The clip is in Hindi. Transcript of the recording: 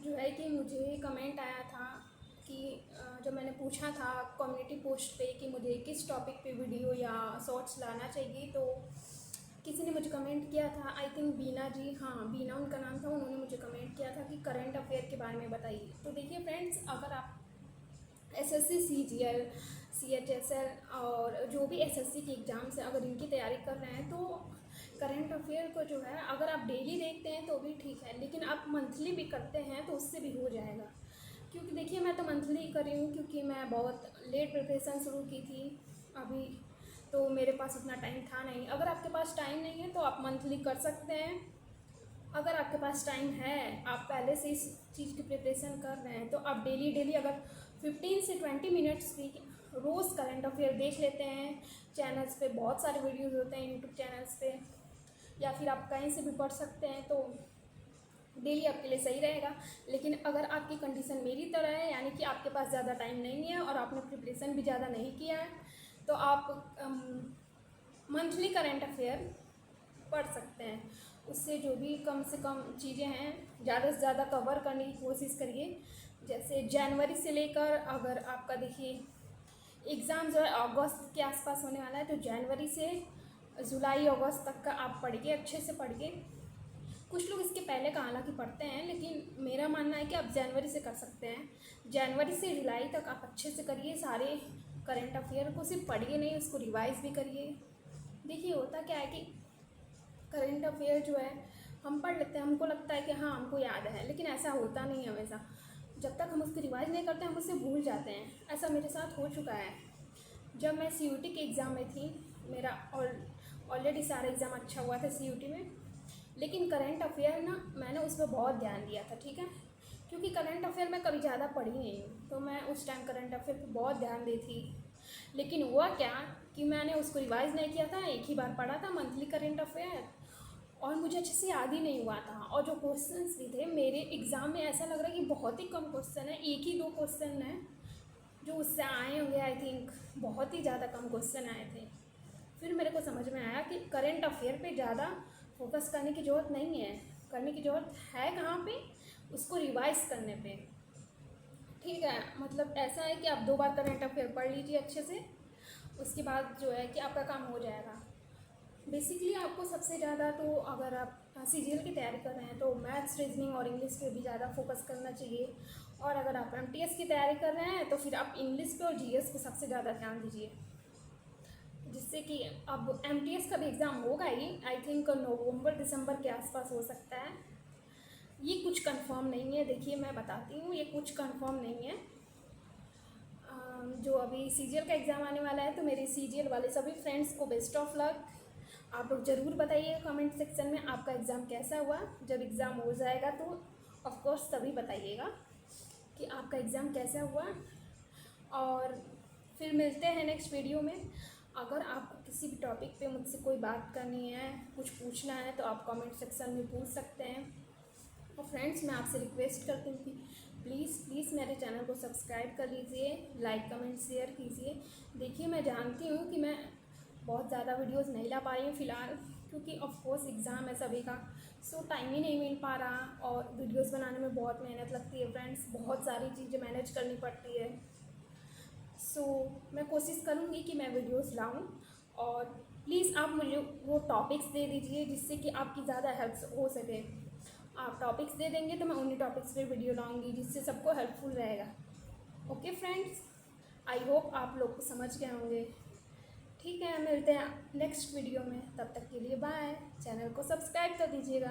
जो है कि मुझे कमेंट आया था कि जब मैंने पूछा था कम्युनिटी पोस्ट पे कि मुझे किस टॉपिक पे वीडियो या शॉर्ट्स लाना चाहिए, तो किसी ने मुझे कमेंट किया था, आई थिंक बीना जी, हाँ बीना उनका नाम था। उन्होंने मुझे कमेंट किया था कि करंट अफेयर के बारे में बताइए। तो देखिए फ्रेंड्स, अगर आप एसएससी, सीजीएल, सीएचएसएल और जो भी एसएससी के एग्ज़ाम्स हैं, अगर इनकी तैयारी कर रहे हैं तो करंट अफेयर को जो है अगर आप डेली देखते हैं तो भी ठीक है, लेकिन आप मंथली भी करते हैं तो उससे भी हो जाएगा। क्योंकि देखिए मैं तो मंथली ही कर रही हूँ, क्योंकि मैं बहुत लेट प्रिपरेशन शुरू की थी अभी, तो मेरे पास उतना टाइम था नहीं। अगर आपके पास टाइम नहीं है तो आप मंथली कर सकते हैं। अगर आपके पास टाइम है, आप पहले से इस चीज़ की प्रिपरेशन कर रहे हैं, तो आप डेली डेली अगर 15 से 20 मिनट्स भी रोज़ करंट अफेयर देख लेते हैं। चैनल्स पे बहुत सारे वीडियोस होते हैं, यूट्यूब चैनल्स पे, या फिर आप कहीं से भी पढ़ सकते हैं, तो डेली आपके लिए सही रहेगा। लेकिन अगर आपकी कंडीशन मेरी तरह है, यानी कि आपके पास ज़्यादा टाइम नहीं है और आपने प्रिपरेशन भी ज़्यादा नहीं किया है, तो आप मंथली करंट अफेयर पढ़ सकते हैं। उससे जो भी कम से कम चीज़ें हैं, ज़्यादा से ज़्यादा कवर करने की कोशिश करिए। जैसे जनवरी से लेकर, अगर आपका देखिए एग्ज़ाम जो है अगस्त के आसपास होने वाला है, तो जनवरी से जुलाई अगस्त तक का आप पढ़िए, अच्छे से पढ़िए। कुछ लोग इसके पहले का हालांकि पढ़ते हैं, लेकिन मेरा मानना है कि आप जनवरी से कर सकते हैं। जनवरी से जुलाई तक आप अच्छे से करिए सारे करंट अफेयर को, सिर्फ पढ़िए नहीं, उसको रिवाइज भी करिए। देखिए होता क्या है कि करंट अफेयर जो है हम पढ़ लेते हैं, हमको लगता है कि हाँ हमको याद है, लेकिन ऐसा होता नहीं है हमेशा। जब तक हम उसकी रिवाइज नहीं करते हम उससे भूल जाते हैं। ऐसा मेरे साथ हो चुका है। जब मैं सीयूटी के एग्ज़ाम में थी, मेरा ऑलरेडी सारा एग्ज़ाम अच्छा हुआ था सीयूटी में, लेकिन करंट अफेयर ना मैंने उस पर बहुत ध्यान दिया था, ठीक है, क्योंकि करंट अफेयर मैं कभी ज़्यादा पढ़ी नहीं हूँ, तो मैं उस टाइम करंट अफेयर पर बहुत ध्यान दी थी। लेकिन हुआ क्या कि मैंने उसको रिवाइज़ नहीं किया था, एक ही बार पढ़ा था मंथली करंट अफेयर, और मुझे अच्छे से याद ही नहीं हुआ था। और जो क्वेश्चंस भी थे मेरे एग्ज़ाम में, ऐसा लग रहा है कि बहुत ही कम क्वेश्चन है, एक ही दो क्वेश्चन हैं जो उससे आए होंगे, आई थिंक बहुत ही ज़्यादा कम क्वेश्चन आए थे। फिर मेरे को समझ में आया कि करंट अफेयर पे ज़्यादा फोकस करने की ज़रूरत नहीं है, करने की ज़रूरत है कहाँ पे, उसको रिवाइज करने पे। ठीक है, मतलब ऐसा है कि आप 2 बार करंट अफेयर पढ़ लीजिए अच्छे से, उसके बाद जो है कि आपका काम हो जाएगा। बेसिकली आपको सबसे ज़्यादा, तो अगर आप सीजीएल की तैयारी कर रहे हैं तो मैथ्स, रीजनिंग और इंग्लिश पे भी ज़्यादा फोकस करना चाहिए। और अगर आप एमटीएस की तैयारी कर रहे हैं तो फिर आप इंग्लिश पे और जीएस पे सबसे ज़्यादा ध्यान दीजिए, जिससे कि अब एमटीएस का भी एग्ज़ाम होगा ही, आई थिंक नवंबर दिसंबर के आसपास हो सकता है। ये कुछ कंफर्म नहीं है, देखिए मैं बताती हूँ, ये कुछ कंफर्म नहीं है। जो अभी सीजीएल का एग्ज़ाम आने वाला है, तो मेरे सीजीएल वाले सभी फ्रेंड्स को बेस्ट ऑफ लक। आप लोग ज़रूर बताइए कमेंट सेक्शन में आपका एग्ज़ाम कैसा हुआ। जब एग्ज़ाम हो जाएगा तो ऑफ कोर्स तभी बताइएगा कि आपका एग्ज़ाम कैसा हुआ। और फिर मिलते हैं नेक्स्ट वीडियो में। अगर आपको किसी भी टॉपिक पे मुझसे कोई बात करनी है, कुछ पूछना है, तो आप कमेंट सेक्शन में पूछ सकते हैं। और फ्रेंड्स, मैं आपसे रिक्वेस्ट करती हूँ कि प्लीज़ मेरे चैनल को सब्सक्राइब कर लीजिए, लाइक कमेंट शेयर कीजिए। देखिए मैं जानती हूँ कि मैं बहुत ज़्यादा वीडियोस नहीं ला पा रही हूँ फ़िलहाल, क्योंकि ऑफ कोर्स एग्ज़ाम है सभी का, सो टाइम ही नहीं मिल पा रहा। और वीडियोस बनाने में बहुत मेहनत लगती है फ्रेंड्स, बहुत सारी चीज़ें मैनेज करनी पड़ती है। सो मैं कोशिश करूँगी कि मैं वीडियोस लाऊँ, और प्लीज़ आप मुझे वो टॉपिक्स दे दीजिए जिससे कि आपकी ज़्यादा हेल्प हो सके। आप टॉपिक्स दे देंगे तो मैं उन्हीं टॉपिक्स पे वीडियो लाऊंगी, जिससे सबको हेल्पफुल रहेगा। ओके फ्रेंड्स, आई होप आप लोग को समझ गए होंगे। ठीक है, मिलते हैं नेक्स्ट वीडियो में, तब तक के लिए बाय। चैनल को सब्सक्राइब कर दीजिएगा।